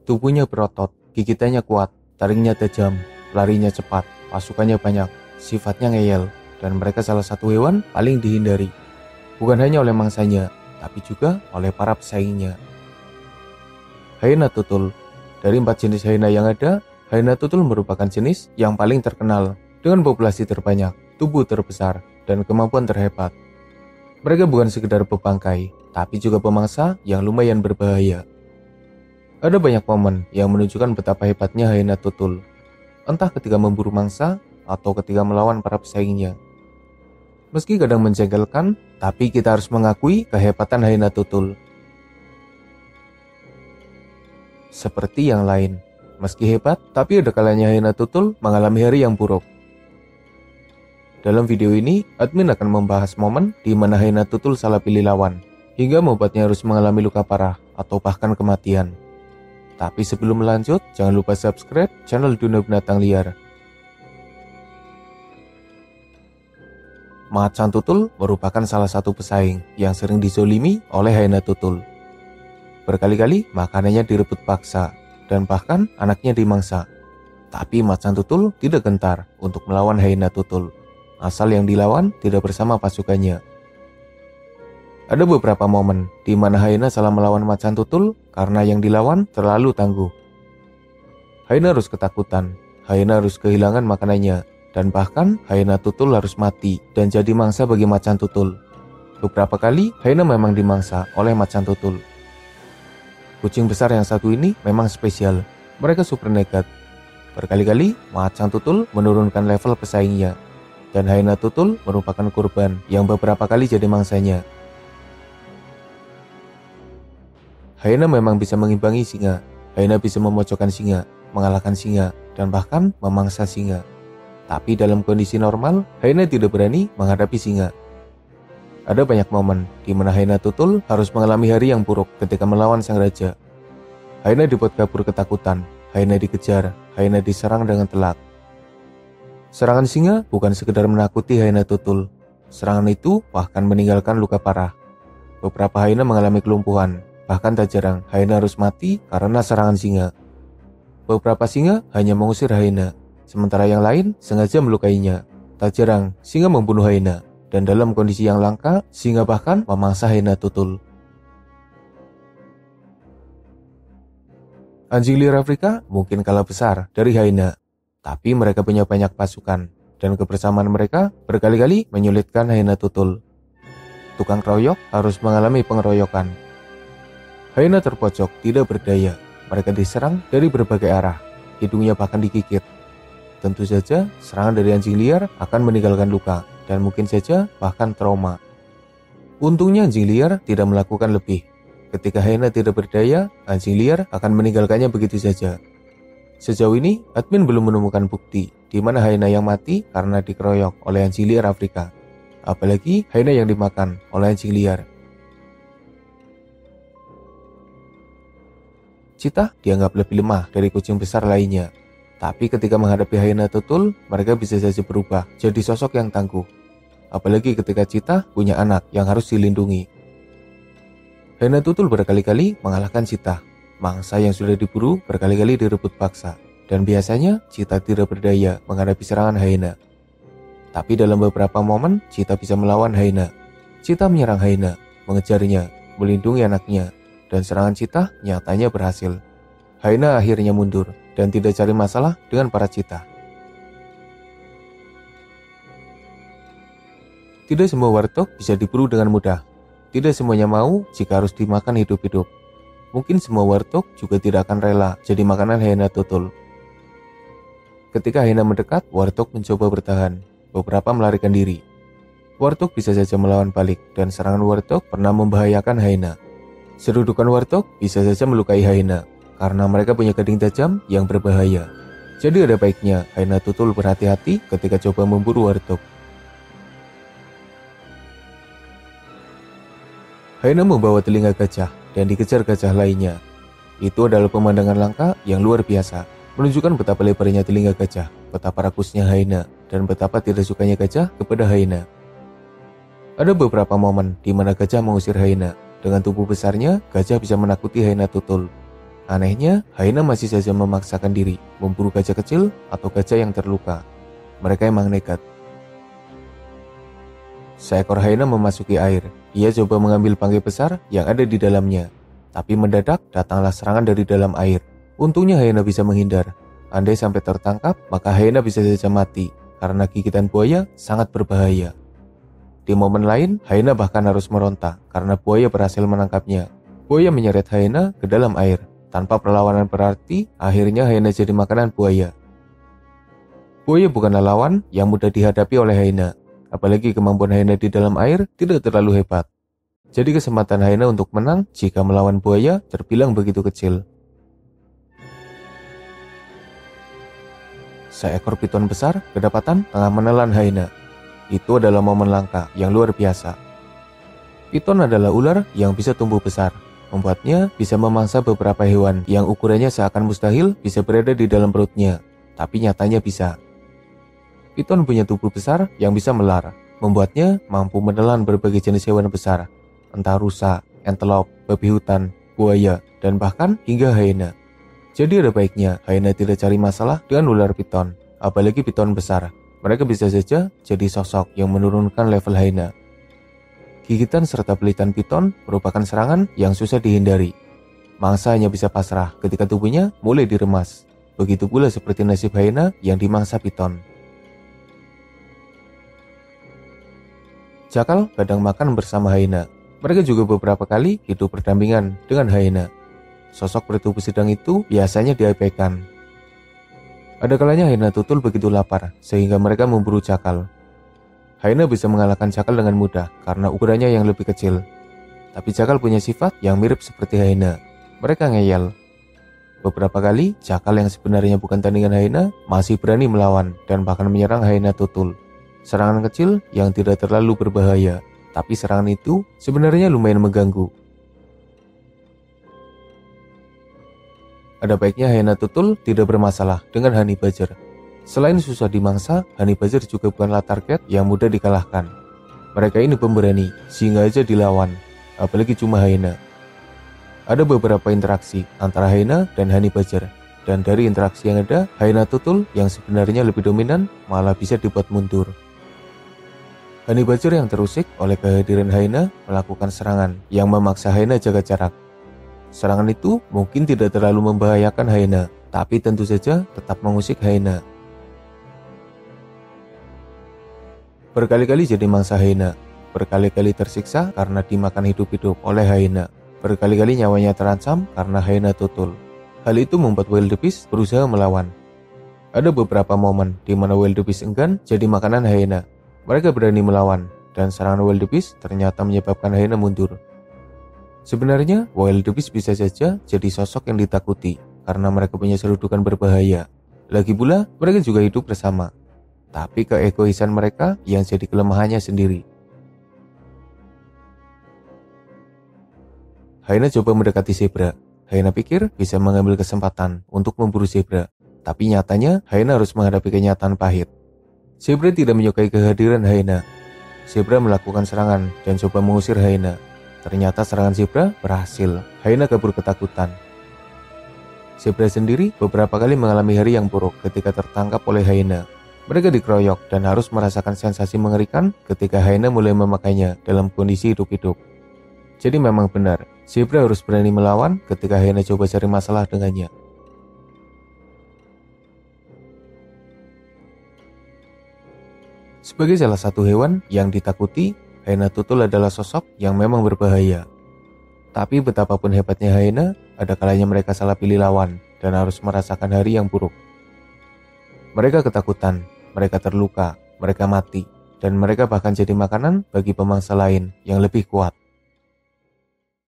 Tubuhnya berotot, gigitannya kuat, taringnya tajam, larinya cepat, pasukannya banyak, sifatnya ngeyel, dan mereka salah satu hewan paling dihindari. Bukan hanya oleh mangsanya, tapi juga oleh para pesaingnya. Hyena tutul. Dari 4 jenis hyena yang ada, hyena tutul merupakan jenis yang paling terkenal dengan populasi terbanyak, tubuh terbesar, dan kemampuan terhebat. Mereka bukan sekedar pembangkai, tapi juga pemangsa yang lumayan berbahaya. Ada banyak momen yang menunjukkan betapa hebatnya hyena tutul, entah ketika memburu mangsa atau ketika melawan para pesaingnya. Meski kadang menjengkelkan, tapi kita harus mengakui kehebatan hyena tutul. Seperti yang lain, meski hebat, tapi ada kalanya hyena tutul mengalami hari yang buruk. Dalam video ini, admin akan membahas momen di mana hyena tutul salah pilih lawan, hingga membuatnya harus mengalami luka parah atau bahkan kematian. Tapi sebelum lanjut, jangan lupa subscribe channel Dunia Binatang Liar. Macan tutul merupakan salah satu pesaing yang sering dizolimi oleh hyena tutul. Berkali-kali makanannya direbut paksa, dan bahkan anaknya dimangsa. Tapi macan tutul tidak gentar untuk melawan hyena tutul, asal yang dilawan tidak bersama pasukannya. Ada beberapa momen di mana hyena salah melawan macan tutul karena yang dilawan terlalu tangguh. Hyena harus ketakutan, hyena harus kehilangan makanannya, dan bahkan hyena tutul harus mati dan jadi mangsa bagi macan tutul. Beberapa kali hyena memang dimangsa oleh macan tutul. Kucing besar yang satu ini memang spesial, mereka super nekat. Berkali-kali macan tutul menurunkan level pesaingnya, dan hyena tutul merupakan korban yang beberapa kali jadi mangsanya. Hyena memang bisa mengimbangi singa, hyena bisa memojokkan singa, mengalahkan singa, dan bahkan memangsa singa. Tapi dalam kondisi normal, hyena tidak berani menghadapi singa. Ada banyak momen di mana hyena tutul harus mengalami hari yang buruk ketika melawan sang raja. Hyena dibuat kabur ketakutan, hyena dikejar, hyena diserang dengan telak. Serangan singa bukan sekedar menakuti hyena tutul. Serangan itu bahkan meninggalkan luka parah. Beberapa hyena mengalami kelumpuhan, bahkan tak jarang hyena harus mati karena serangan singa. Beberapa singa hanya mengusir hyena, sementara yang lain sengaja melukainya. Tak jarang singa membunuh hyena, dan dalam kondisi yang langka, singa bahkan memangsa hyena tutul. Anjing liar Afrika mungkin kalah besar dari hyena, tapi mereka punya banyak pasukan, dan kebersamaan mereka berkali-kali menyulitkan hyena tutul. Tukang keroyok harus mengalami pengeroyokan. Hyena terpojok tidak berdaya, mereka diserang dari berbagai arah, hidungnya bahkan digigit. Tentu saja serangan dari anjing liar akan meninggalkan luka, dan mungkin saja bahkan trauma. Untungnya anjing liar tidak melakukan lebih. Ketika hyena tidak berdaya, anjing liar akan meninggalkannya begitu saja. Sejauh ini, admin belum menemukan bukti di mana hyena yang mati karena dikeroyok oleh anjing liar Afrika. Apalagi hyena yang dimakan oleh anjing liar. Cheetah dianggap lebih lemah dari kucing besar lainnya. Tapi ketika menghadapi hyena tutul, mereka bisa saja berubah jadi sosok yang tangguh. Apalagi ketika cheetah punya anak yang harus dilindungi. Hyena tutul berkali-kali mengalahkan cheetah. Mangsa yang sudah diburu berkali-kali direbut paksa. Dan biasanya cheetah tidak berdaya menghadapi serangan hyena. Tapi dalam beberapa momen, cheetah bisa melawan hyena. Cheetah menyerang hyena, mengejarnya, melindungi anaknya. Dan serangan cheetah nyatanya berhasil. Hyena akhirnya mundur dan tidak cari masalah dengan para cheetah. Tidak semua warthog bisa diburu dengan mudah. Tidak semuanya mau jika harus dimakan hidup-hidup. Mungkin semua warthog juga tidak akan rela jadi makanan hyena tutul. Ketika hyena mendekat, warthog mencoba bertahan. Beberapa melarikan diri. Warthog bisa saja melawan balik, dan serangan warthog pernah membahayakan hyena. Serudukan warthog bisa saja melukai hyena karena mereka punya gading tajam yang berbahaya. Jadi ada baiknya hyena tutul berhati-hati ketika coba memburu warthog. Hyena membawa telinga gajah dan dikejar gajah lainnya. Itu adalah pemandangan langka yang luar biasa, menunjukkan betapa lebarnya telinga gajah, betapa rakusnya hyena, dan betapa tidak sukanya gajah kepada hyena. Ada beberapa momen di mana gajah mengusir hyena. Dengan tubuh besarnya, gajah bisa menakuti hyena tutul. Anehnya, hyena masih saja memaksakan diri memburu gajah kecil atau gajah yang terluka. Mereka emang nekat. Seekor hyena memasuki air. Ia coba mengambil bangkai besar yang ada di dalamnya. Tapi mendadak datanglah serangan dari dalam air. Untungnya hyena bisa menghindar. Andai sampai tertangkap, maka hyena bisa saja mati karena gigitan buaya sangat berbahaya. Di momen lain, hyena bahkan harus meronta karena buaya berhasil menangkapnya. Buaya menyeret hyena ke dalam air. Tanpa perlawanan berarti, akhirnya hyena jadi makanan buaya. Buaya bukanlah lawan yang mudah dihadapi oleh hyena. Apalagi kemampuan hyena di dalam air tidak terlalu hebat. Jadi kesempatan hyena untuk menang jika melawan buaya terbilang begitu kecil. Seekor piton besar kedapatan tengah menelan hyena. Itu adalah momen langka yang luar biasa. Piton adalah ular yang bisa tumbuh besar. Membuatnya bisa memangsa beberapa hewan yang ukurannya seakan mustahil bisa berada di dalam perutnya. Tapi nyatanya bisa. Piton punya tubuh besar yang bisa melar. Membuatnya mampu menelan berbagai jenis hewan besar. Entah rusa, antelop, babi hutan, buaya, dan bahkan hingga hyena. Jadi ada baiknya hyena tidak cari masalah dengan ular piton. Apalagi piton besar. Mereka bisa saja jadi sosok yang menurunkan level hyena. Gigitan serta belitan piton merupakan serangan yang susah dihindari. Mangsa hanya bisa pasrah ketika tubuhnya mulai diremas. Begitu pula seperti nasib hyena yang dimangsa piton. Jakal kadang makan bersama hyena. Mereka juga beberapa kali hidup berdampingan dengan hyena. Sosok bertubuh sedang itu biasanya diabaikan. Ada kalanya hyena tutul begitu lapar sehingga mereka memburu jakal. Hyena bisa mengalahkan jakal dengan mudah karena ukurannya yang lebih kecil. Tapi jakal punya sifat yang mirip seperti hyena. Mereka ngeyel. Beberapa kali, jakal yang sebenarnya bukan tandingan hyena masih berani melawan dan bahkan menyerang hyena tutul. Serangan kecil yang tidak terlalu berbahaya, tapi serangan itu sebenarnya lumayan mengganggu. Ada baiknya hyena tutul tidak bermasalah dengan honey badger. Selain susah dimangsa, honey badger juga bukanlah target yang mudah dikalahkan. Mereka ini pemberani, sehingga aja dilawan, apalagi cuma hyena. Ada beberapa interaksi antara hyena dan honey badger, dan dari interaksi yang ada, hyena tutul yang sebenarnya lebih dominan malah bisa dibuat mundur. Honey badger yang terusik oleh kehadiran hyena melakukan serangan yang memaksa hyena jaga jarak. Serangan itu mungkin tidak terlalu membahayakan hyena, tapi tentu saja tetap mengusik hyena. Berkali-kali jadi mangsa hyena, berkali-kali tersiksa karena dimakan hidup-hidup oleh hyena, berkali-kali nyawanya terancam karena hyena tutul. Hal itu membuat wildebeest berusaha melawan. Ada beberapa momen di mana wildebeest enggan jadi makanan hyena. Mereka berani melawan, dan serangan wildebeest ternyata menyebabkan hyena mundur. Sebenarnya, wildebeest bisa saja jadi sosok yang ditakuti karena mereka punya serudukan berbahaya. Lagi pula, mereka juga hidup bersama. Tapi keegoisan mereka yang jadi kelemahannya sendiri. Hyena coba mendekati zebra. Hyena pikir bisa mengambil kesempatan untuk memburu zebra. Tapi nyatanya, hyena harus menghadapi kenyataan pahit. Zebra tidak menyukai kehadiran hyena. Zebra melakukan serangan dan coba mengusir hyena. Ternyata serangan zebra berhasil. Hyena kabur ketakutan. Zebra sendiri beberapa kali mengalami hari yang buruk ketika tertangkap oleh hyena. Mereka dikeroyok dan harus merasakan sensasi mengerikan ketika hyena mulai memakainya dalam kondisi hidup-hidup. Jadi memang benar, zebra harus berani melawan ketika hyena coba cari masalah dengannya. Sebagai salah satu hewan yang ditakuti, hyena tutul adalah sosok yang memang berbahaya. Tapi betapapun hebatnya hyena, ada kalanya mereka salah pilih lawan dan harus merasakan hari yang buruk. Mereka ketakutan, mereka terluka, mereka mati, dan mereka bahkan jadi makanan bagi pemangsa lain yang lebih kuat.